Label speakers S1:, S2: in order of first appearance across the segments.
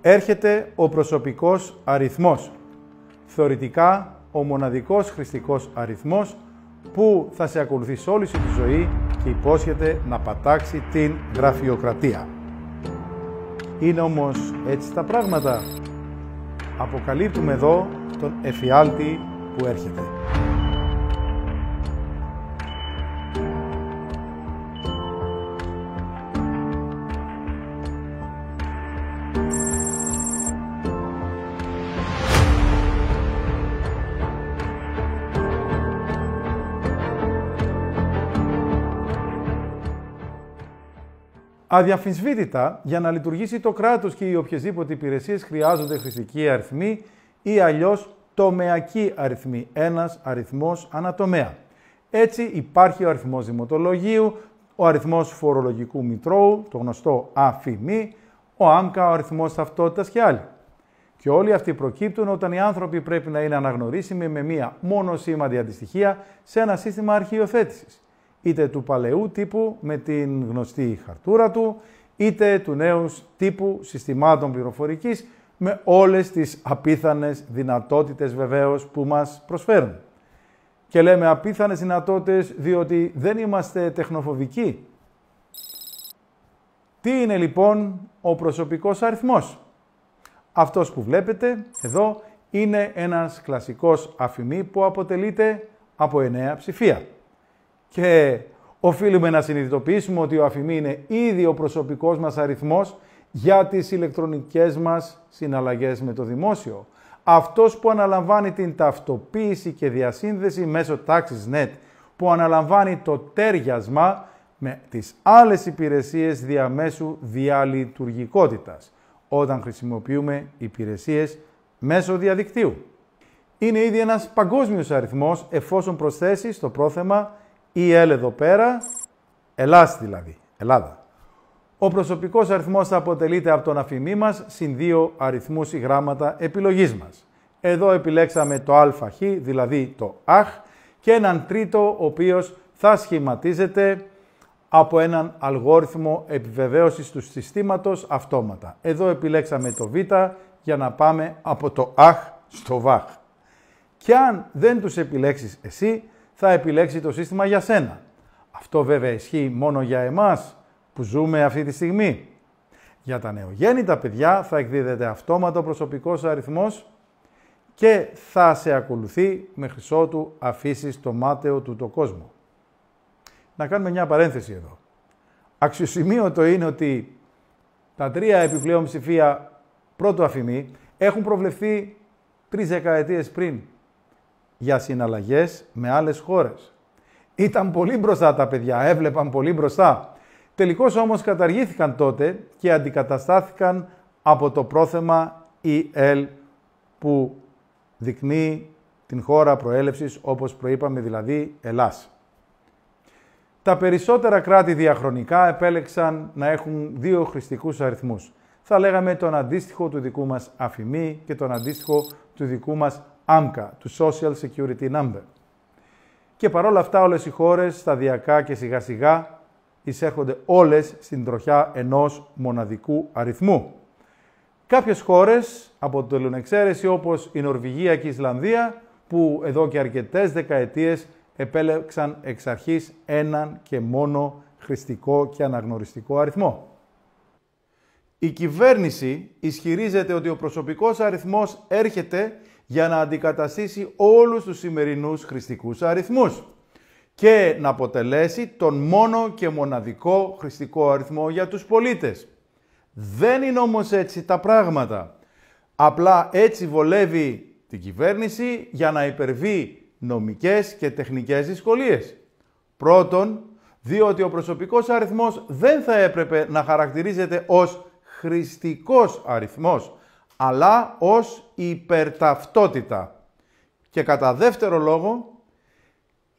S1: Έρχεται ο προσωπικός αριθμός. Θεωρητικά ο μοναδικός χρηστικός αριθμός που θα σε ακολουθεί σε όλη σου τη ζωή και υπόσχεται να πατάξει την γραφειοκρατία. Είναι όμως έτσι τα πράγματα? Αποκαλύπτουμε εδώ τον εφιάλτη που έρχεται. Αδιαμφισβήτητα, για να λειτουργήσει το κράτος και οι οποιασδήποτε υπηρεσίες χρειάζονται χρηστικοί αριθμοί ή αλλιώς τομεακοί αριθμοί, ένας αριθμός ανατομέα. Έτσι υπάρχει ο αριθμός δημοτολογίου, ο αριθμός φορολογικού μητρώου, το γνωστό αφημί, ο άμκα, ο αριθμός ταυτότητας και άλλοι. Και όλοι αυτοί προκύπτουν όταν οι άνθρωποι πρέπει να είναι αναγνωρίσιμοι με μία μονοσήμαντη αντιστοιχεία σε ένα σύστημα αρχιοθέτησης. Είτε του παλαιού τύπου με την γνωστή χαρτούρα του, είτε του νέου τύπου συστημάτων πληροφορικής με όλες τις απίθανες δυνατότητες βεβαίως που μας προσφέρουν. Και λέμε απίθανες δυνατότητες διότι δεν είμαστε τεχνοφοβικοί. Τι είναι λοιπόν ο προσωπικός αριθμός? Αυτός που βλέπετε εδώ είναι ένας κλασικός αφημί που αποτελείται από 9 ψηφία. Και οφείλουμε να συνειδητοποιήσουμε ότι ο αφημί είναι ήδη ο προσωπικός μας αριθμός για τις ηλεκτρονικές μας συναλλαγές με το δημόσιο. Αυτός που αναλαμβάνει την ταυτοποίηση και διασύνδεση μέσω TaxisNet, που αναλαμβάνει το τέριασμα με τις άλλες υπηρεσίες διαμέσου διαλειτουργικότητας, όταν χρησιμοποιούμε υπηρεσίες μέσω διαδικτύου. Είναι ήδη ένας παγκόσμιος αριθμός εφόσον προσθέσει στο πρόθεμα EL εδώ πέρα, Ελλάς δηλαδή, Ελλάδα. Ο προσωπικός αριθμός θα αποτελείται από τον αφημί μας συν 2 αριθμούς ή γράμματα επιλογής μας. Εδώ επιλέξαμε το ΑΧ, δηλαδή το ΑΧ, και έναν τρίτο ο οποίος θα σχηματίζεται από έναν αλγόριθμο επιβεβαίωσης του συστήματος αυτόματα. Εδώ επιλέξαμε το Β για να πάμε από το ΑΧ στο ΒΑΧ. Και αν δεν τους επιλέξεις εσύ, θα επιλέξει το σύστημα για σένα. Αυτό βέβαια ισχύει μόνο για εμάς που ζούμε αυτή τη στιγμή. Για τα νεογέννητα παιδιά θα εκδίδεται αυτόματα ο προσωπικός αριθμός και θα σε ακολουθεί μέχρι ότου αφήσεις το μάταιο του το κόσμο. Να κάνουμε μια παρένθεση εδώ. Αξιοσημείωτο είναι ότι τα 3 επιπλέον ψηφία πρώτου αφημί έχουν προβλεφθεί 3 δεκαετίες πριν για συναλλαγές με άλλες χώρες. Ήταν πολύ μπροστά τα παιδιά, έβλεπαν πολύ μπροστά. Τελικώς όμως καταργήθηκαν τότε και αντικαταστάθηκαν από το πρόθεμα EL που δεικνύει την χώρα προέλευσης, όπως προείπαμε, δηλαδή Ελλάς. Τα περισσότερα κράτη διαχρονικά επέλεξαν να έχουν 2 χρηστικούς αριθμούς. Θα λέγαμε τον αντίστοιχο του δικού μας αφημί και τον αντίστοιχο του δικού μας άμκα, του Social Security Number. Και παρόλα αυτά όλες οι χώρες σταδιακά και σιγά σιγά εισέρχονται όλες στην τροχιά ενός μοναδικού αριθμού. Κάποιες χώρες αποτελούν εξαίρεση όπως η Νορβηγία και η Ισλανδία που εδώ και αρκετές δεκαετίες επέλεξαν εξ αρχής έναν και μόνο χρηστικό και αναγνωριστικό αριθμό. Η κυβέρνηση ισχυρίζεται ότι ο προσωπικός αριθμός έρχεται για να αντικαταστήσει όλους τους σημερινούς χρηστικούς αριθμούς και να αποτελέσει τον μόνο και μοναδικό χρηστικό αριθμό για τους πολίτες. Δεν είναι όμως έτσι τα πράγματα. Απλά έτσι βολεύει την κυβέρνηση για να υπερβεί νομικές και τεχνικές δυσκολίες. Πρώτον, διότι ο προσωπικός αριθμός δεν θα έπρεπε να χαρακτηρίζεται ως χρηστικός αριθμός, αλλά ως υπερταυτότητα. Και κατά δεύτερο λόγο,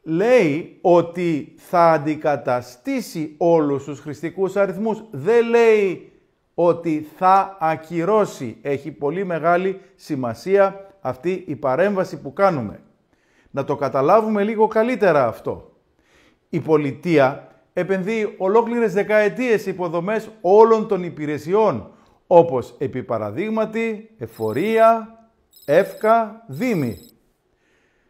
S1: λέει ότι θα αντικαταστήσει όλους τους χρηστικούς αριθμούς. Δεν λέει ότι θα ακυρώσει. Έχει πολύ μεγάλη σημασία αυτή η παρέμβαση που κάνουμε. Να το καταλάβουμε λίγο καλύτερα αυτό. Η πολιτεία επενδύει ολόκληρες δεκαετίες υποδομές όλων των υπηρεσιών, όπως επί παραδείγματι εφορία, εύκα, δήμη.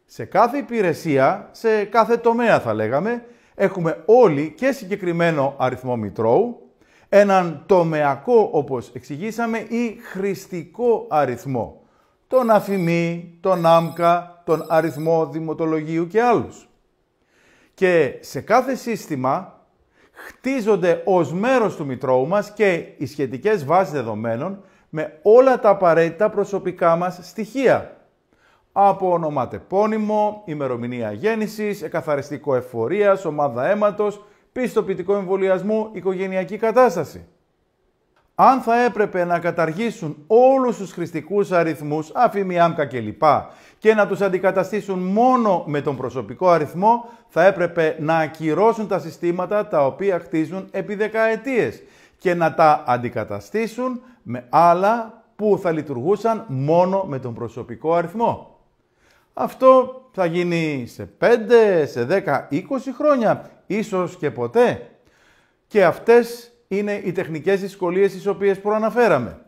S1: Σε κάθε υπηρεσία, σε κάθε τομέα θα λέγαμε, έχουμε όλοι και συγκεκριμένο αριθμό μητρώου, έναν τομεακό, όπως εξηγήσαμε, ή χρηστικό αριθμό, τον αφημί, τον άμκα, τον αριθμό δημοτολογίου και άλλους. Και σε κάθε σύστημα χτίζονται ως μέρος του μητρώου μας και οι σχετικές βάσεις δεδομένων με όλα τα απαραίτητα προσωπικά μας στοιχεία. Από ονοματεπώνυμο, ημερομηνία γέννησης, εκαθαριστικό εφορίας, ομάδα αίματος, πιστοποιητικό εμβολιασμού, οικογενειακή κατάσταση. Αν θα έπρεπε να καταργήσουν όλους τους χρηστικούς αριθμούς, αφημί, άμκα κλπ. Και να τους αντικαταστήσουν μόνο με τον προσωπικό αριθμό, θα έπρεπε να ακυρώσουν τα συστήματα τα οποία χτίζουν επί δεκαετίες και να τα αντικαταστήσουν με άλλα που θα λειτουργούσαν μόνο με τον προσωπικό αριθμό. Αυτό θα γίνει σε 5, σε 10, 20 χρόνια, ίσως και ποτέ. Και αυτές είναι οι τεχνικές δυσκολίες τις οποίες προαναφέραμε.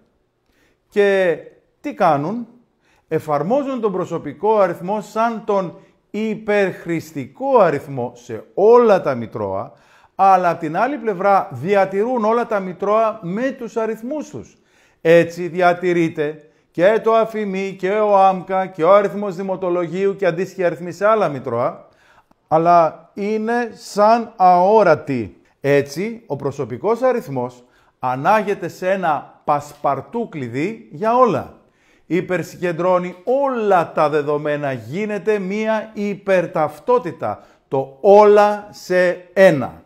S1: Και τι κάνουν? Εφαρμόζουν τον προσωπικό αριθμό σαν τον υπερχρηστικό αριθμό σε όλα τα μητρώα, αλλά από την άλλη πλευρά διατηρούν όλα τα μητρώα με τους αριθμούς τους. Έτσι διατηρείται και το αφημί και ο άμκα και ο αριθμός δημοτολογίου και αντίστοιχοι αριθμοί σε άλλα μητρώα, αλλά είναι σαν αόρατοι. Έτσι, ο προσωπικός αριθμός ανάγεται σε ένα πασπαρτού κλειδί για όλα. Υπερσυγκεντρώνει όλα τα δεδομένα, γίνεται μία υπερταυτότητα, το όλα σε ένα.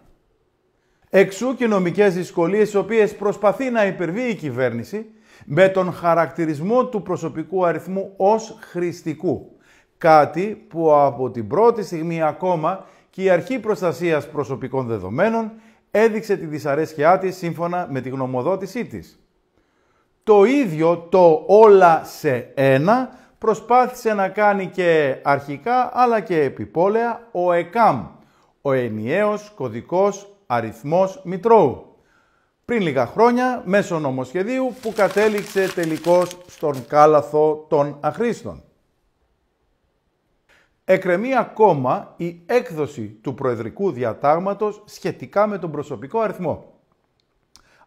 S1: Εξού και νομικές δυσκολίες, τις οποίες προσπαθεί να υπερβεί η κυβέρνηση με τον χαρακτηρισμό του προσωπικού αριθμού ως χρηστικού. Κάτι που από την πρώτη στιγμή ακόμα και η Αρχή Προστασίας Προσωπικών Δεδομένων έδειξε τη δυσαρέσκειά της σύμφωνα με τη γνωμοδότησή της. Το ίδιο το όλα σε ένα προσπάθησε να κάνει και αρχικά αλλά και επιπόλαια ο ΕΚΑΜ, ο ενιαίος κωδικός αριθμός μητρώου. Πριν λίγα χρόνια μέσω νομοσχεδίου που κατέληξε τελικώς στον κάλαθο των αχρήστων. Εκκρεμεί ακόμα η έκδοση του Προεδρικού Διατάγματος σχετικά με τον προσωπικό αριθμό.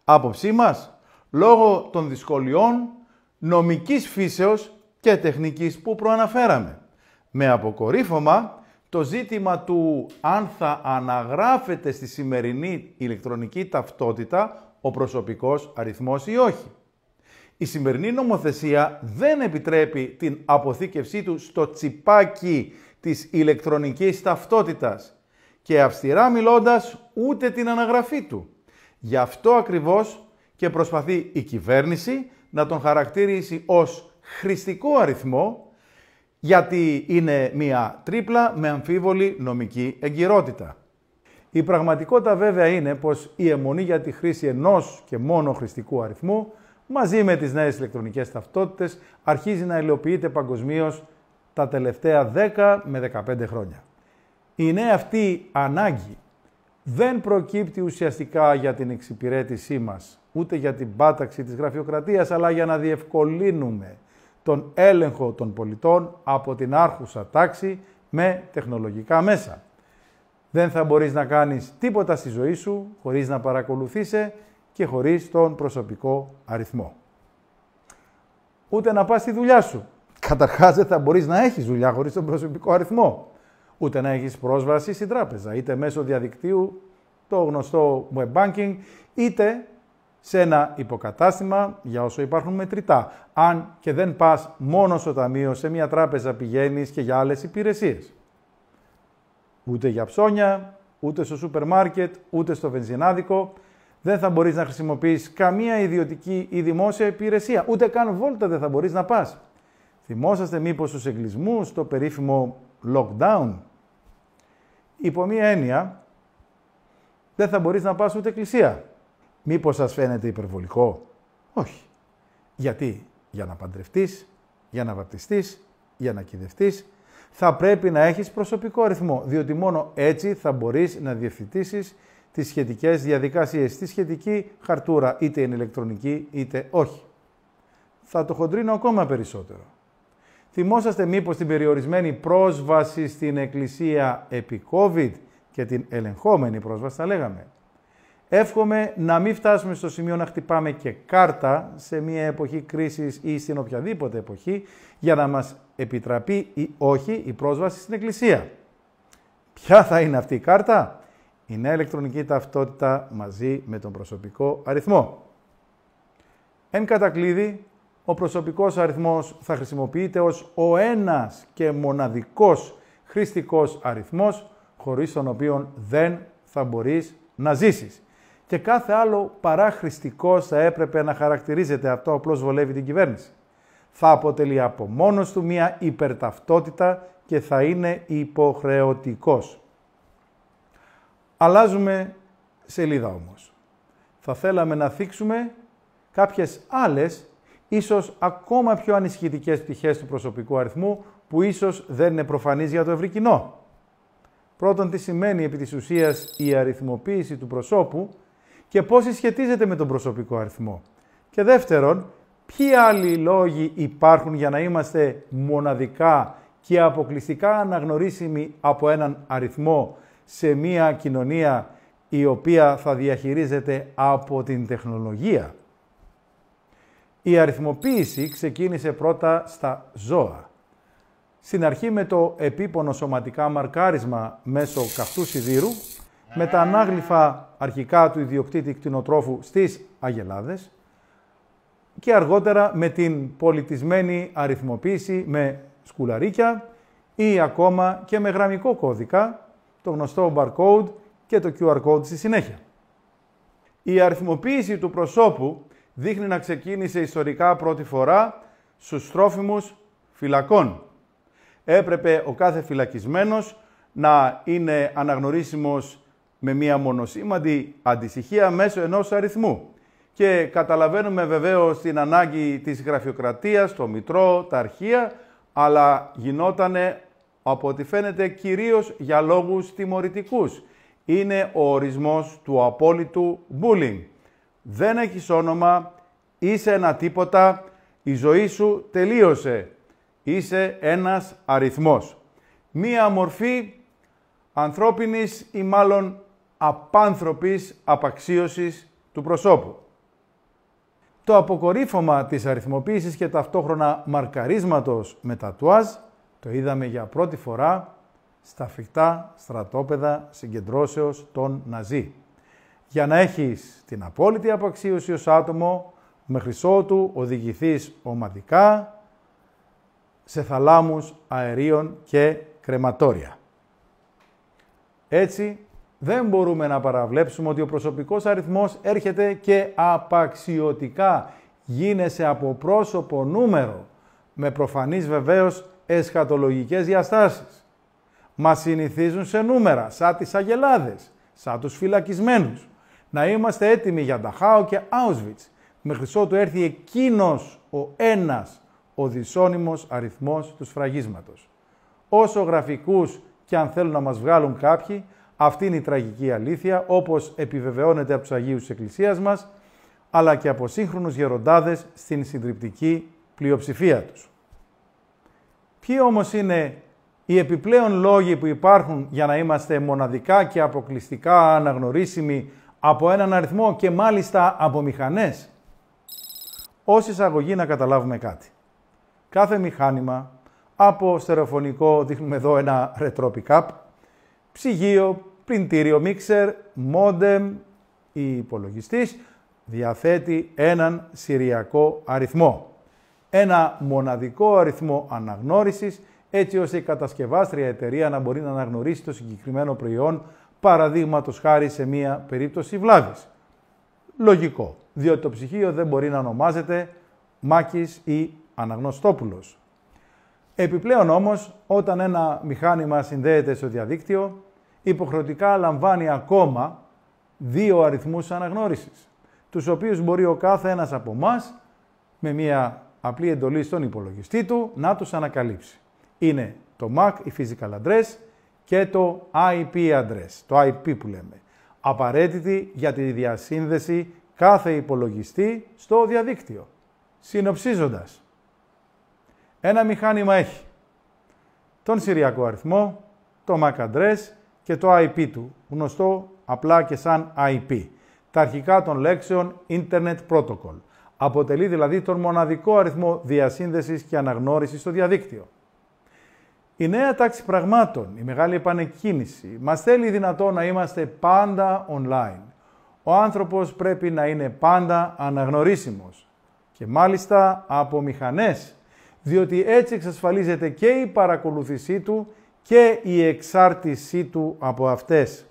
S1: Άποψή μας, λόγω των δυσκολιών νομικής φύσεως και τεχνικής που προαναφέραμε. Με αποκορύφωμα το ζήτημα του αν θα αναγράφεται στη σημερινή ηλεκτρονική ταυτότητα ο προσωπικός αριθμός ή όχι. Η σημερινή νομοθεσία δεν επιτρέπει την αποθήκευσή του στο τσιπάκι της ηλεκτρονικής ταυτότητας και αυστηρά μιλώντας ούτε την αναγραφή του. Γι' αυτό ακριβώς και προσπαθεί η κυβέρνηση να τον χαρακτηρίσει ως χρηστικό αριθμό, γιατί είναι μία τρίπλα με αμφίβολη νομική εγκυρότητα. Η πραγματικότητα βέβαια είναι πως η αιμονή για τη χρήση ενός και μόνο χρηστικού αριθμού μαζί με τις νέες ηλεκτρονικές ταυτότητες αρχίζει να υλοποιείται παγκοσμίως τα τελευταία 10 με 15 χρόνια. Η νέα αυτή ανάγκη δεν προκύπτει ουσιαστικά για την εξυπηρέτησή μας, ούτε για την πάταξη της γραφειοκρατίας, αλλά για να διευκολύνουμε τον έλεγχο των πολιτών από την άρχουσα τάξη με τεχνολογικά μέσα. Δεν θα μπορείς να κάνεις τίποτα στη ζωή σου χωρίς να παρακολουθείσαι και χωρίς τον προσωπικό αριθμό. Ούτε να πας στη δουλειά σου. Καταρχάς δεν θα μπορείς να έχεις δουλειά χωρίς τον προσωπικό αριθμό. Ούτε να έχεις πρόσβαση στην τράπεζα, είτε μέσω διαδικτύου, το γνωστό web banking, είτε σε ένα υποκατάστημα για όσο υπάρχουν μετρητά. Αν και δεν πας μόνο στο ταμείο, σε μια τράπεζα πηγαίνεις και για άλλες υπηρεσίες. Ούτε για ψώνια, ούτε στο σούπερ μάρκετ, ούτε στο βενζινάδικο. Δεν θα μπορείς να χρησιμοποιείς καμία ιδιωτική ή δημόσια υπηρεσία. Ούτε καν βόλτα δεν θα μπορείς να πας. Θυμόσαστε μήπως τους εγκλισμούς, το περίφημο lockdown? Υπό μία έννοια, δεν θα μπορείς να πας ούτε εκκλησία. Μήπως σας φαίνεται υπερβολικό? Όχι. Γιατί? Για να παντρευτείς, για να βαπτιστείς, για να κυδευτείς, θα πρέπει να έχεις προσωπικό αριθμό, διότι μόνο έτσι θα μπορείς να διευθετήσεις τις σχετικές διαδικασίες. Τη σχετική χαρτούρα, είτε είναι ηλεκτρονική είτε όχι. Θα το χοντρίνω ακόμα περισσότερο. Θυμόσαστε μήπως την περιορισμένη πρόσβαση στην Εκκλησία επί COVID και την ελεγχόμενη πρόσβαση, θα λέγαμε. Εύχομαι να μην φτάσουμε στο σημείο να χτυπάμε και κάρτα σε μια εποχή κρίσης ή στην οποιαδήποτε εποχή για να μας επιτραπεί ή όχι η πρόσβαση στην Εκκλησία. Ποια θα είναι αυτή η κάρτα? Η νέα ηλεκτρονική ταυτότητα μαζί με τον προσωπικό αριθμό. Εν κατακλείδη, ο προσωπικός αριθμός θα χρησιμοποιείται ως ο ένας και μοναδικός χρηστικός αριθμός, χωρίς τον οποίο δεν θα μπορείς να ζήσεις. Και κάθε άλλο παρά χρηστικός θα έπρεπε να χαρακτηρίζεται, αυτό απλώς βολεύει την κυβέρνηση. Θα αποτελεί από μόνος του μία υπερταυτότητα και θα είναι υποχρεωτικός. Αλλάζουμε σελίδα όμως. Θα θέλαμε να θίξουμε κάποιες άλλες, ίσως ακόμα πιο ανησυχητικές πτυχές του προσωπικού αριθμού, που ίσως δεν είναι προφανείς για το ευρύ κοινό. Πρώτον, τι σημαίνει επί της ουσίας η αριθμοποίηση του προσώπου και πώς συσχετίζεται με τον προσωπικό αριθμό. Και δεύτερον, ποιοι άλλοι λόγοι υπάρχουν για να είμαστε μοναδικά και αποκλειστικά αναγνωρίσιμοι από έναν αριθμό σε μια κοινωνία η οποία θα διαχειρίζεται από την τεχνολογία. Η αριθμοποίηση ξεκίνησε πρώτα στα ζώα. Στην αρχή με το επίπονο σωματικά μαρκάρισμα μέσω καυτού σιδήρου, με τα ανάγλυφα αρχικά του ιδιοκτήτη κτηνοτρόφου στις αγελάδες και αργότερα με την πολιτισμένη αριθμοποίηση με σκουλαρίκια ή ακόμα και με γραμμικό κώδικα, το γνωστό barcode και το QR code στη συνέχεια. Η αριθμοποίηση του προσώπου δείχνει να ξεκίνησε ιστορικά πρώτη φορά στους τρόφιμους φυλακών. Έπρεπε ο κάθε φυλακισμένος να είναι αναγνωρίσιμος με μία μονοσήμαντη αντιστοιχεία μέσω ενός αριθμού. Και καταλαβαίνουμε βεβαίως την ανάγκη της γραφειοκρατίας, το μητρό, τα αρχεία, αλλά γινότανε από ό,τι φαίνεται κυρίως για λόγους τιμωρητικούς. Είναι ο ορισμός του απόλυτου bullying. Δεν έχεις όνομα, είσαι ένα τίποτα, η ζωή σου τελείωσε. Είσαι ένας αριθμός. Μία μορφή ανθρώπινης ή μάλλον απάνθρωπης απαξίωσης του προσώπου. Το αποκορύφωμα της αριθμοποίησης και ταυτόχρονα μαρκαρίσματος με τατουάζ το είδαμε για πρώτη φορά στα φρικτά στρατόπεδα συγκεντρώσεως των Ναζί. Για να έχεις την απόλυτη απαξίωση ως άτομο, μέχρι ότου οδηγηθείς ομαδικά σε θαλάμους αερίων και κρεματόρια. Έτσι, δεν μπορούμε να παραβλέψουμε ότι ο προσωπικός αριθμός έρχεται και απαξιωτικά. Γίνεσαι από πρόσωπο νούμερο, με προφανείς βεβαίως εσχατολογικές διαστάσεις. Μας συνηθίζουν σε νούμερα, σαν τις αγελάδες, σαν τους φυλακισμένους. Να είμαστε έτοιμοι για Νταχάου και Auschwitz, μέχρι ότου έρθει εκείνος ο ένας, ο δυσώνυμος αριθμός του σφραγίσματος. Όσο γραφικούς και αν θέλουν να μας βγάλουν κάποιοι, αυτή είναι η τραγική αλήθεια, όπως επιβεβαιώνεται από τους Αγίους της Εκκλησίας μας, αλλά και από σύγχρονους γεροντάδες στην συντριπτική πλειοψηφία τους. Ποιοι όμως είναι οι επιπλέον λόγοι που υπάρχουν για να είμαστε μοναδικά και αποκλειστικά αναγνωρίσιμοι από έναν αριθμό και μάλιστα από μηχανές? Ως εισαγωγή να καταλάβουμε κάτι. Κάθε μηχάνημα, από στερεοφωνικό, δείχνουμε εδώ ένα retro pick-up, ψυγείο, πριντήριο, μίξερ, μόντεμ ή υπολογιστής, διαθέτει έναν σηριακό αριθμό. Ένα μοναδικό αριθμό αναγνώρισης, έτσι ώστε η κατασκευάστρια εταιρεία να μπορεί να αναγνωρίσει το συγκεκριμένο προϊόν, παραδείγματος χάρη σε μία περίπτωση βλάβης. Λογικό, διότι το ψυγείο δεν μπορεί να ονομάζεται Μάκης ή Αναγνωστόπουλος. Επιπλέον όμως, όταν ένα μηχάνημα συνδέεται στο διαδίκτυο, υποχρεωτικά λαμβάνει ακόμα 2 αριθμούς αναγνώρισης, τους οποίους μπορεί ο κάθε ένας από εμάς, με μια απλή εντολή στον υπολογιστή του, να τους ανακαλύψει. Είναι το MAC, η Physical Address, και το IP Address, το IP που λέμε. απαραίτητη για τη διασύνδεση κάθε υπολογιστή στο διαδίκτυο. Συνοψίζοντας, ένα μηχάνημα έχει τον σηριακό αριθμό, το MAC address και το IP του, γνωστό απλά και σαν IP, τα αρχικά των λέξεων Internet Protocol. Αποτελεί δηλαδή τον μοναδικό αριθμό διασύνδεσης και αναγνώρισης στο διαδίκτυο. Η νέα τάξη πραγμάτων, η μεγάλη επανεκκίνηση, μας θέλει δυνατό να είμαστε πάντα online. Ο άνθρωπος πρέπει να είναι πάντα αναγνωρίσιμος και μάλιστα από μηχανές, διότι έτσι εξασφαλίζεται και η παρακολούθησή του και η εξάρτησή του από αυτές.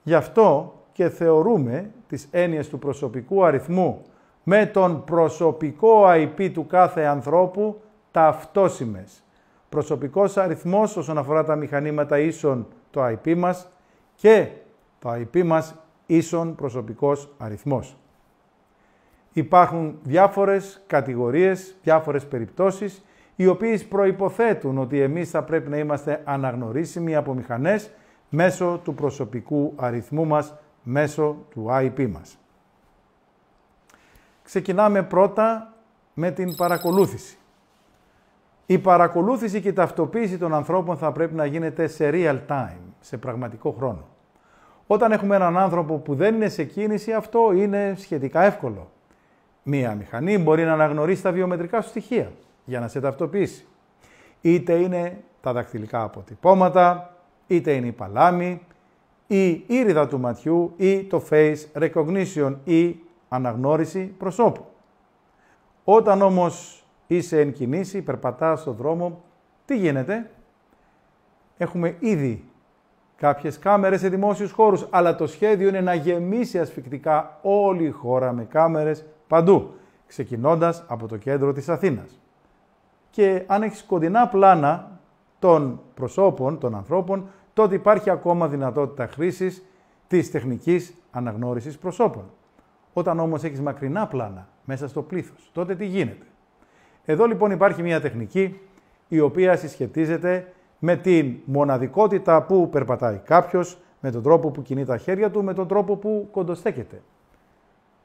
S1: Γι' αυτό και θεωρούμε τις έννοιες του προσωπικού αριθμού με τον προσωπικό IP του κάθε ανθρώπου ταυτόσιμες. Προσωπικός αριθμός όσον αφορά τα μηχανήματα ίσον το IP μας και το IP μας ίσον προσωπικός αριθμός. Υπάρχουν διάφορες κατηγορίες, διάφορες περιπτώσεις, οι οποίες προϋποθέτουν ότι εμείς θα πρέπει να είμαστε αναγνωρίσιμοι από μηχανές μέσω του προσωπικού αριθμού μας, μέσω του IP μας. Ξεκινάμε πρώτα με την παρακολούθηση. Η παρακολούθηση και η ταυτοποίηση των ανθρώπων θα πρέπει να γίνεται σε real time, σε πραγματικό χρόνο. Όταν έχουμε έναν άνθρωπο που δεν είναι σε κίνηση, αυτό είναι σχετικά εύκολο. Μία μηχανή μπορεί να αναγνωρίσει τα βιομετρικά σου στοιχεία για να σε ταυτοποιήσει. Είτε είναι τα δακτυλικά αποτυπώματα, είτε είναι η παλάμη, η ήριδα του ματιού ή το face recognition ή αναγνώριση προσώπου. Όταν όμως είσαι εν κινήσει, περπατάς στον δρόμο, τι γίνεται? Έχουμε ήδη κάποιες κάμερες σε δημόσιους χώρους, αλλά το σχέδιο είναι να γεμίσει ασφυκτικά όλη η χώρα με κάμερες παντού, ξεκινώντας από το κέντρο της Αθήνας. Και αν έχεις κοντινά πλάνα των προσώπων, των ανθρώπων, τότε υπάρχει ακόμα δυνατότητα χρήσης της τεχνικής αναγνώρισης προσώπων. Όταν όμως έχεις μακρινά πλάνα μέσα στο πλήθος, τότε τι γίνεται? Εδώ λοιπόν υπάρχει μια τεχνική η οποία συσχετίζεται με την μοναδικότητα που περπατάει κάποιος, με τον τρόπο που κινεί τα χέρια του, με τον τρόπο που κοντοστέκεται.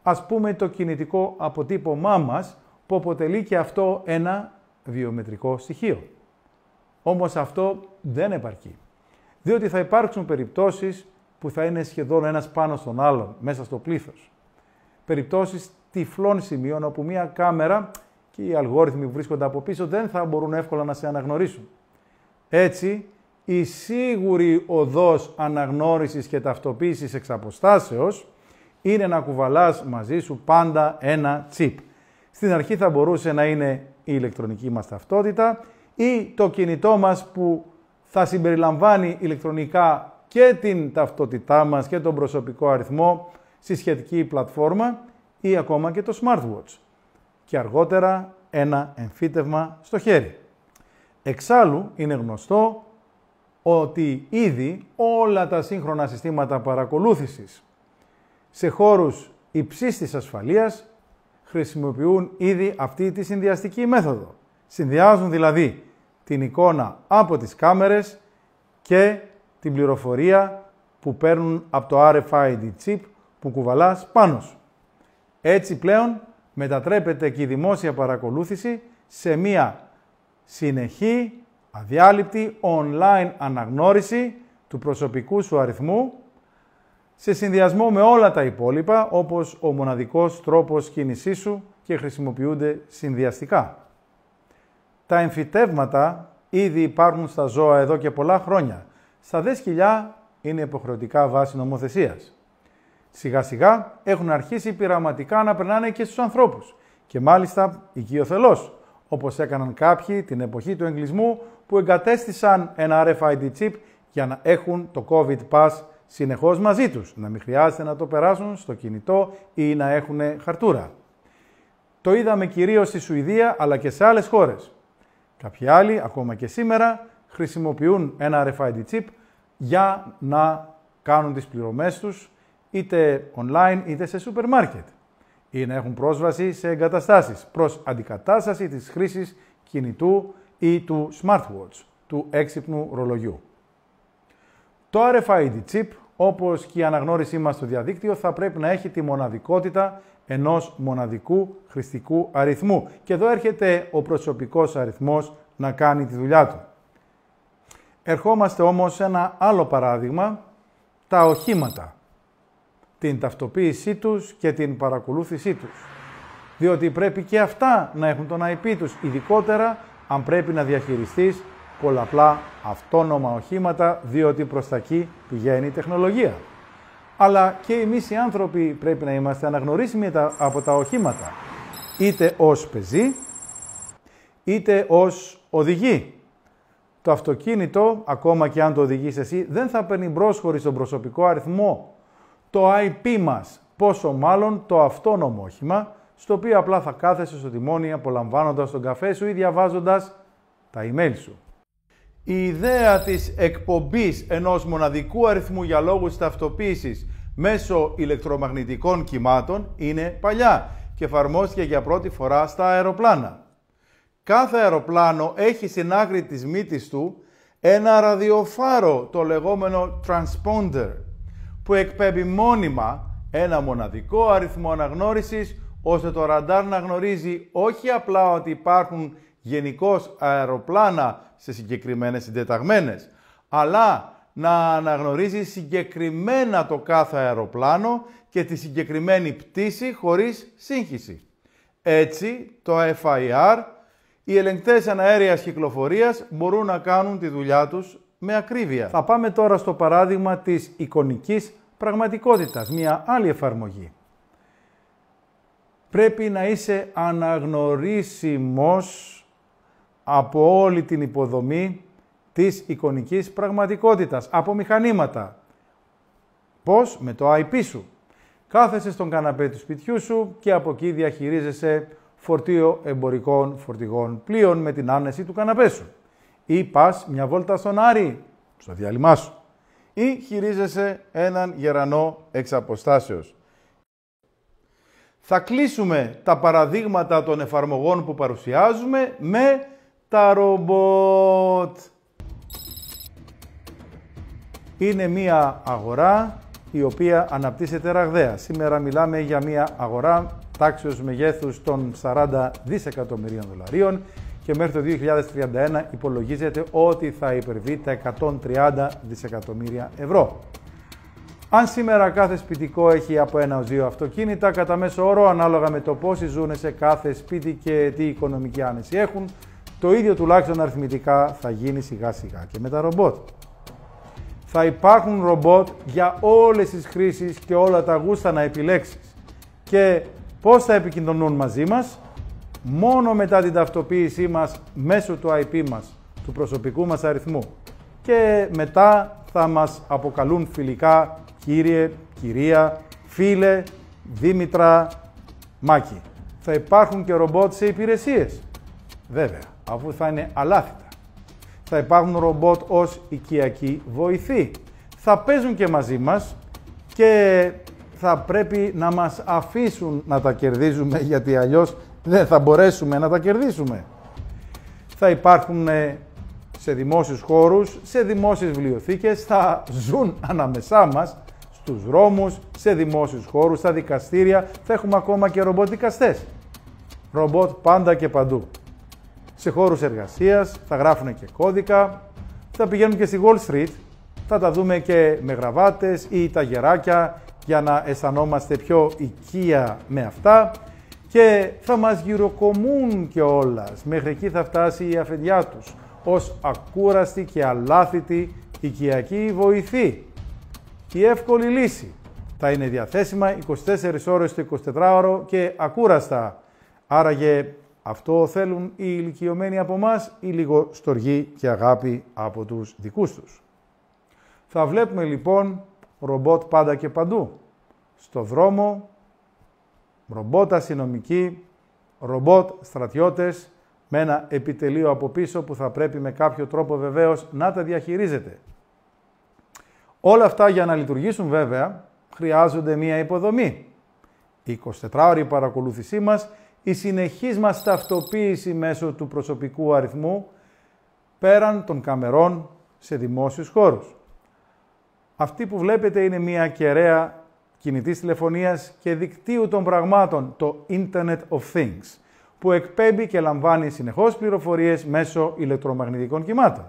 S1: Ας πούμε το κινητικό αποτύπωμά μας, που αποτελεί και αυτό ένα βιομετρικό στοιχείο. Όμως αυτό δεν επαρκεί, διότι θα υπάρξουν περιπτώσεις που θα είναι σχεδόν ένας πάνω στον άλλον, μέσα στο πλήθος. Περιπτώσεις τυφλών σημείων, όπου μία κάμερα και οι αλγόριθμοι που βρίσκονται από πίσω δεν θα μπορούν εύκολα να σε αναγνωρίσουν. Έτσι, η σίγουρη οδός αναγνώρισης και ταυτοποίησης εξ αποστάσεως είναι να κουβαλάς μαζί σου πάντα ένα τσιπ. Στην αρχή θα μπορούσε να είναι η ηλεκτρονική μας ταυτότητα ή το κινητό μας που θα συμπεριλαμβάνει ηλεκτρονικά και την ταυτότητά μας και τον προσωπικό αριθμό στη σχετική πλατφόρμα ή ακόμα και το smartwatch. Και αργότερα ένα εμφύτευμα στο χέρι. Εξάλλου είναι γνωστό ότι ήδη όλα τα σύγχρονα συστήματα παρακολούθησης σε χώρους υψής της ασφαλείας χρησιμοποιούν ήδη αυτή τη συνδυαστική μέθοδο. Συνδυάζουν δηλαδή την εικόνα από τις κάμερες και την πληροφορία που παίρνουν από το RFID chip που κουβαλάς πάνω σου. Έτσι πλέον μετατρέπεται και η δημόσια παρακολούθηση σε μία συνεχή, αδιάλειπτη, online αναγνώριση του προσωπικού σου αριθμού σε συνδυασμό με όλα τα υπόλοιπα, όπως ο μοναδικός τρόπος κίνησής σου και χρησιμοποιούνται συνδυαστικά. Τα εμφυτεύματα ήδη υπάρχουν στα ζώα εδώ και πολλά χρόνια. Στα δε σκυλιά είναι υποχρεωτικά βάση νομοθεσίας. Σιγά σιγά έχουν αρχίσει πειραματικά να περνάνε και στους ανθρώπους και μάλιστα οικειοθελώς, όπως έκαναν κάποιοι την εποχή του εγκλισμού που εγκατέστησαν ένα RFID chip για να έχουν το COVID Pass συνεχώς μαζί τους, να μην χρειάζεται να το περάσουν στο κινητό ή να έχουν χαρτούρα. Το είδαμε κυρίως στη Σουηδία αλλά και σε άλλες χώρες. Κάποιοι άλλοι, ακόμα και σήμερα, χρησιμοποιούν ένα RFID chip για να κάνουν τις πληρωμές τους είτε online είτε σε σούπερ μάρκετ ή να έχουν πρόσβαση σε εγκαταστάσεις προς αντικατάσταση της χρήσης κινητού ή του smartwatch, του έξυπνου ρολογιού. Το RFID chip, όπως και η αναγνώρισή μας στο διαδίκτυο, θα πρέπει να έχει τη μοναδικότητα ενός μοναδικού χρηστικού αριθμού. Και εδώ έρχεται ο προσωπικός αριθμός να κάνει τη δουλειά του. Ερχόμαστε όμως σε ένα άλλο παράδειγμα, τα οχήματα, την ταυτοποίησή τους και την παρακολούθησή τους. Διότι πρέπει και αυτά να έχουν τον IP τους, ειδικότερα αν πρέπει να διαχειριστείς πολλαπλά αυτόνομα οχήματα, διότι προς τα εκεί πηγαίνει η τεχνολογία. Αλλά και εμείς οι άνθρωποι πρέπει να είμαστε αναγνωρίσιμοι από τα οχήματα, είτε ως πεζοί, είτε ως οδηγοί. Το αυτοκίνητο, ακόμα και αν το οδηγείς εσύ, δεν θα παίρνει πρόσχωρη στον προσωπικό αριθμό το IP μας, πόσο μάλλον το αυτόνομο όχημα, στο οποίο απλά θα κάθεσαι στο τιμόνι απολαμβάνοντας τον καφέ σου ή διαβάζοντας τα email σου. Η ιδέα της εκπομπής ενός μοναδικού αριθμού για λόγους ταυτοποίησης μέσω ηλεκτρομαγνητικών κυμάτων είναι παλιά και εφαρμόστηκε για πρώτη φορά στα αεροπλάνα. Κάθε αεροπλάνο έχει στην άκρη της μύτης του ένα ραδιοφάρο, το λεγόμενο transponder, που εκπέμπει μόνιμα ένα μοναδικό αριθμό αναγνώρισης, ώστε το ραντάρ να γνωρίζει όχι απλά ότι υπάρχουν γενικώς αεροπλάνα σε συγκεκριμένες συντεταγμένες, αλλά να αναγνωρίζει συγκεκριμένα το κάθε αεροπλάνο και τη συγκεκριμένη πτήση χωρίς σύγχυση. Έτσι, το FIR, οι ελεγκτές αναέρειας κυκλοφορίας μπορούν να κάνουν τη δουλειά τους με ακρίβεια. Θα πάμε τώρα στο παράδειγμα της εικονικής πραγματικότητας, μια άλλη εφαρμογή. Πρέπει να είσαι αναγνωρίσιμος από όλη την υποδομή της εικονικής πραγματικότητας, από μηχανήματα. Πώς? Με το IP σου. Κάθεσαι στον καναπέ του σπιτιού σου και από εκεί διαχειρίζεσαι φορτίο εμπορικών φορτηγών πλοίων με την άνεση του καναπέ σου. Ή πας μια βόλτα στον Άρη, στο διάλειμμα σου. Ή χειρίζεσαι έναν γερανό εξ αποστάσεως. Θα κλείσουμε τα παραδείγματα των εφαρμογών που παρουσιάζουμε με τα ρομπότ. Είναι μία αγορά η οποία αναπτύσσεται ραγδαία. Σήμερα μιλάμε για μία αγορά τάξεως μεγέθους των 40 δισεκατομμυρίων δολαρίων και μέχρι το 2031 υπολογίζεται ότι θα υπερβεί τα 130 δισεκατομμύρια ευρώ. Αν σήμερα κάθε σπιτικό έχει από 1 ως 2 αυτοκίνητα, κατά μέσο όρο, ανάλογα με το πόσοι ζουν σε κάθε σπίτι και τι οικονομική άνεση έχουν, το ίδιο τουλάχιστον αριθμητικά θα γίνει σιγά σιγά και με τα ρομπότ. Θα υπάρχουν ρομπότ για όλες τις χρήσεις και όλα τα γούστα να επιλέξεις. Και πώς θα επικοινωνούν μαζί μας? Μόνο μετά την ταυτοποίησή μας μέσω του IP μας, του προσωπικού μας αριθμού. Και μετά θα μας αποκαλούν φιλικά κύριε, κυρία, φίλε, Δήμητρα, Μάκη. Θα υπάρχουν και ρομπότ σε υπηρεσίες. Βέβαια, αφού θα είναι αλάθητα. Θα υπάρχουν ρομπότ ως οικιακοί βοηθοί. Θα παίζουν και μαζί μας και θα πρέπει να μας αφήσουν να τα κερδίζουμε, γιατί αλλιώς δεν θα μπορέσουμε να τα κερδίσουμε. Θα υπάρχουν σε δημόσιους χώρους, σε δημόσιες βιβλιοθήκες, θα ζουν ανάμεσά μας, στους δρόμους, σε δημόσιους χώρους, στα δικαστήρια, θα έχουμε ακόμα και ρομπότ δικαστές. Ρομπότ πάντα και παντού. Σε χώρους εργασίας, θα γράφουν και κώδικα, θα πηγαίνουν και στη Wall Street, θα τα δούμε και με γραβάτες ή τα γεράκια για να αισθανόμαστε πιο οικία με αυτά και θα μας γυροκομούν κιόλας. Μέχρι εκεί θα φτάσει η αφεντιά τους ως ακούραστη και αλάθητη οικιακή βοηθή. Η εύκολη λύση θα είναι διαθέσιμα 24 ώρες το 24ωρο και ακούραστα. Άραγε αυτό θέλουν οι ηλικιωμένοι από εμάς ή λίγο στοργή και αγάπη από τους δικούς τους? Θα βλέπουμε λοιπόν ρομπότ πάντα και παντού. Στο δρόμο, ρομπότ αστυνομικοί, ρομπότ στρατιώτες, με ένα επιτελείο από πίσω που θα πρέπει με κάποιο τρόπο βεβαίως να τα διαχειρίζεται. Όλα αυτά για να λειτουργήσουν βέβαια χρειάζονται μία υποδομή. Η 24ωρη παρακολούθησή μας, η συνεχής μας ταυτοποίηση μέσω του προσωπικού αριθμού πέραν των καμερών σε δημόσιους χώρους. Αυτή που βλέπετε είναι μια κεραία κινητής τηλεφωνίας και δικτύου των πραγμάτων, το Internet of Things, που εκπέμπει και λαμβάνει συνεχώς πληροφορίες μέσω ηλεκτρομαγνητικών κυμάτων.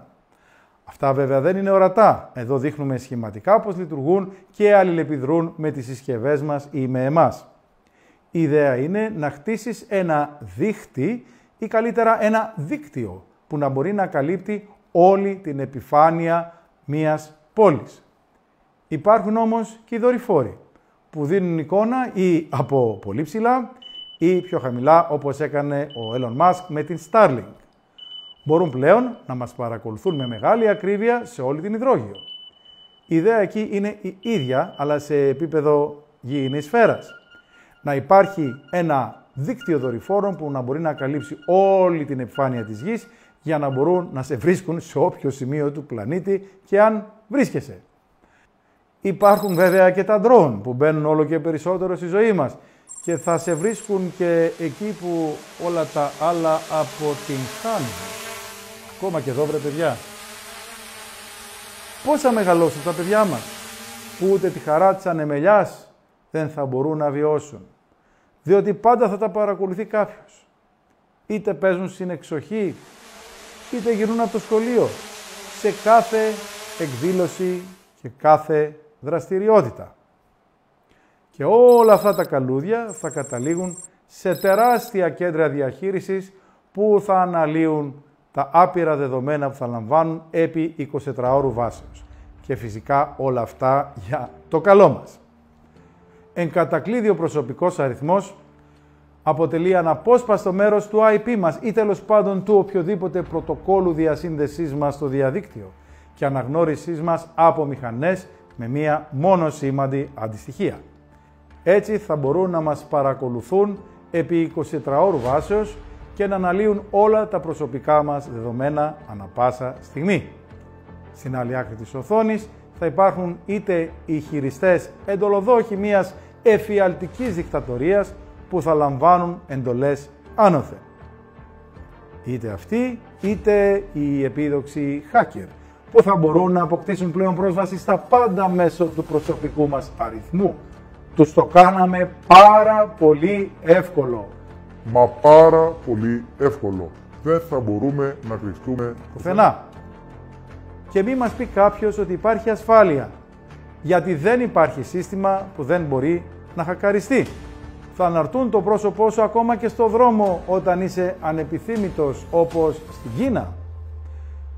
S1: Αυτά βέβαια δεν είναι ορατά. Εδώ δείχνουμε σχηματικά πώς λειτουργούν και αλληλεπιδρούν με τις συσκευές μας ή με εμάς. Η ιδέα είναι να χτίσεις ένα δίχτυ ή καλύτερα ένα δίκτυο που να μπορεί να καλύπτει όλη την επιφάνεια μιας πόλης. Υπάρχουν όμως και οι δορυφόροι που δίνουν εικόνα ή από πολύ ψηλά ή πιο χαμηλά όπως έκανε ο Elon Musk με την Starlink. Μπορούν πλέον να μας παρακολουθούν με μεγάλη ακρίβεια σε όλη την υδρόγειο. Η ιδέα εκεί είναι η ίδια, αλλά σε επίπεδο γήινης σφαίρας. Να υπάρχει ένα δίκτυο δορυφόρων που να μπορεί να καλύψει όλη την επιφάνεια της γης για να μπορούν να σε βρίσκουν σε όποιο σημείο του πλανήτη και αν βρίσκεσαι. Υπάρχουν βέβαια και τα drone που μπαίνουν όλο και περισσότερο στη ζωή μας και θα σε βρίσκουν και εκεί που όλα τα άλλα αποτυγχάνουν. Ακόμα και εδώ βρε παιδιά. Πώς θα μεγαλώσουν τα παιδιά μας που ούτε τη χαρά της ανεμελιάς δεν θα μπορούν να βιώσουν. Διότι πάντα θα τα παρακολουθεί κάποιος. Είτε παίζουν στην εξοχή, είτε γυρνούν από το σχολείο. Σε κάθε εκδήλωση και κάθε δραστηριότητα. Και όλα αυτά τα καλούδια θα καταλήγουν σε τεράστια κέντρα διαχείρισης που θα αναλύουν τα άπειρα δεδομένα που θα λαμβάνουν επί 24 ώρου βάσεως. Και φυσικά όλα αυτά για το καλό μας. Εν κατακλείδη ο προσωπικός αριθμός αποτελεί αναπόσπαστο μέρος του IP μας ή τέλος πάντων του οποιοδήποτε πρωτοκόλου διασύνδεσής μας στο διαδίκτυο και αναγνώρισής μας από μηχανές με μία μόνο σήμαντη αντιστοιχεία. Έτσι θα μπορούν να μας παρακολουθούν επί 24 ώρου βάσεως και να αναλύουν όλα τα προσωπικά μας δεδομένα ανα πάσα στιγμή. Στην άλλη άκρη της οθόνης θα υπάρχουν είτε οι χειριστές εντολοδόχοι μιας εφιαλτικής δικτατορίας που θα λαμβάνουν εντολές άνωθεν. Είτε αυτοί, είτε οι επίδοξοι hacker που θα μπορούν να αποκτήσουν πλέον πρόσβαση στα πάντα μέσω του προσωπικού μας αριθμού. Τους το κάναμε πάρα πολύ εύκολο.
S2: Μα πάρα πολύ εύκολο. Δεν θα μπορούμε να κρυφτούμε
S1: πουθενά. Και μη μας πει κάποιος ότι υπάρχει ασφάλεια, γιατί δεν υπάρχει σύστημα που δεν μπορεί να χακαριστεί. Θα αναρτούν το πρόσωπό σου ακόμα και στο δρόμο όταν είσαι ανεπιθύμητος, όπως στην Κίνα.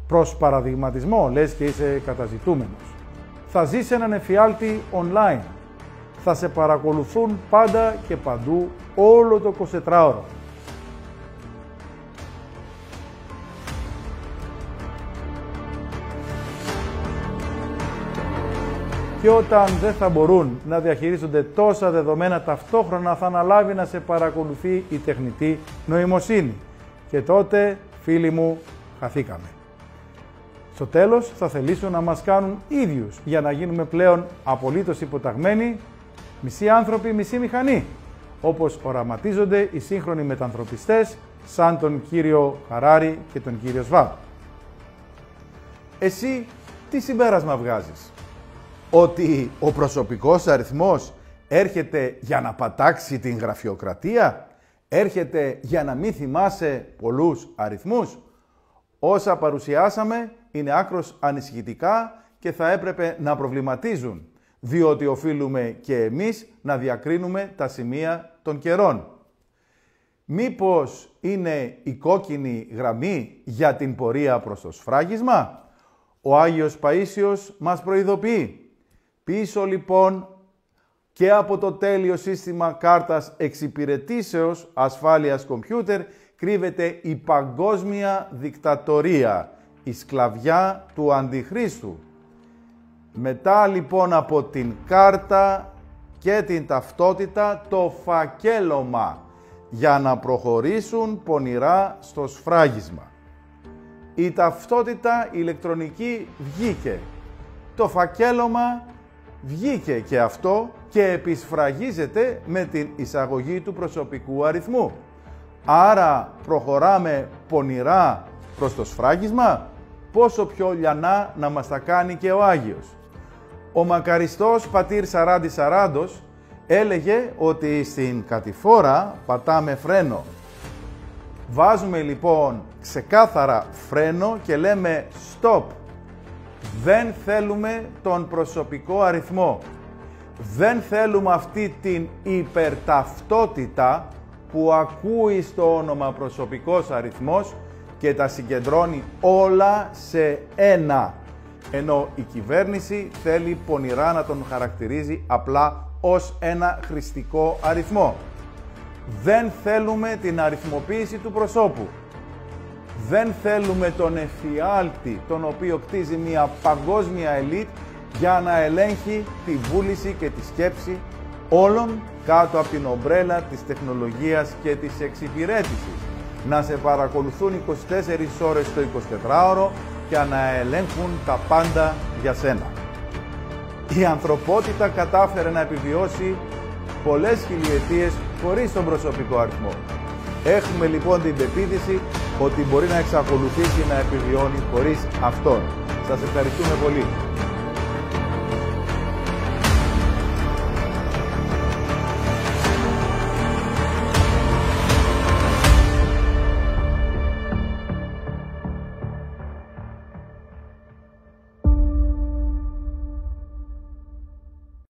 S1: Προς παραδειγματισμό, λες και είσαι καταζητούμενος. Θα ζεις έναν εφιάλτη online. Θα σε παρακολουθούν πάντα και παντού όλο το 24ωρο. Και όταν δεν θα μπορούν να διαχειρίζονται τόσα δεδομένα ταυτόχρονα, θα αναλάβει να σε παρακολουθεί η τεχνητή νοημοσύνη. Και τότε, φίλοι μου, χαθήκαμε. Στο τέλος θα θελήσουν να μας κάνουν ίδιους για να γίνουμε πλέον απολύτως υποταγμένοι, μισοί άνθρωποι, μισή μηχανή, όπως οραματίζονται οι σύγχρονοι μετανθρωπιστές σαν τον κύριο Χαράρι και τον κύριο Σβάμπ. Εσύ τι συμπέρασμα βγάζεις? Ότι ο προσωπικός αριθμός έρχεται για να πατάξει την γραφειοκρατία? Έρχεται για να μην θυμάσαι πολλούς αριθμούς? Όσα παρουσιάσαμε είναι άκρως ανησυχητικά και θα έπρεπε να προβληματίζουν, διότι οφείλουμε και εμείς να διακρίνουμε τα σημεία των καιρών. Μήπως είναι η κόκκινη γραμμή για την πορεία προς το σφράγισμα? Ο Άγιος Παΐσιος μας προειδοποιεί. Πίσω λοιπόν και από το τέλειο σύστημα κάρτας εξυπηρετήσεως ασφάλειας κομπιούτερ κρύβεται η παγκόσμια δικτατορία, η σκλαβιά του Αντιχρίστου. Μετά λοιπόν από την κάρτα και την ταυτότητα, το φακέλωμα για να προχωρήσουν πονηρά στο σφράγισμα. Η ταυτότητα ηλεκτρονική βγήκε. Το φακέλωμα βγήκε και αυτό και επισφραγίζεται με την εισαγωγή του προσωπικού αριθμού. Άρα προχωράμε πονηρά προς το σφράγισμα, πόσο πιο λιανά να μας τα κάνει και ο Άγιος. Ο μακαριστός πατήρ Σαράντης Σαράντος έλεγε ότι στην κατηφόρα πατάμε φρένο. Βάζουμε λοιπόν ξεκάθαρα φρένο και λέμε stop. Δεν θέλουμε τον προσωπικό αριθμό. Δεν θέλουμε αυτή την υπερταυτότητα που ακούει στο όνομα προσωπικός αριθμός και τα συγκεντρώνει όλα σε ένα. Ενώ η κυβέρνηση θέλει πονηρά να τον χαρακτηρίζει απλά ως ένα χρηστικό αριθμό. Δεν θέλουμε την αριθμοποίηση του προσώπου. Δεν θέλουμε τον εφιάλτη, τον οποίο κτίζει μια παγκόσμια ελίτ για να ελέγχει τη βούληση και τη σκέψη όλων κάτω από την ομπρέλα της τεχνολογίας και της εξυπηρέτησης. Να σε παρακολουθούν 24 ώρες το 24ωρο και να ελέγχουν τα πάντα για σένα. Η ανθρωπότητα κατάφερε να επιβιώσει πολλές χιλιετίες χωρίς τον προσωπικό αριθμό. Έχουμε λοιπόν την πεποίθηση ότι μπορεί να εξακολουθήσει να επιβιώνει χωρίς αυτόν. Σας ευχαριστούμε πολύ.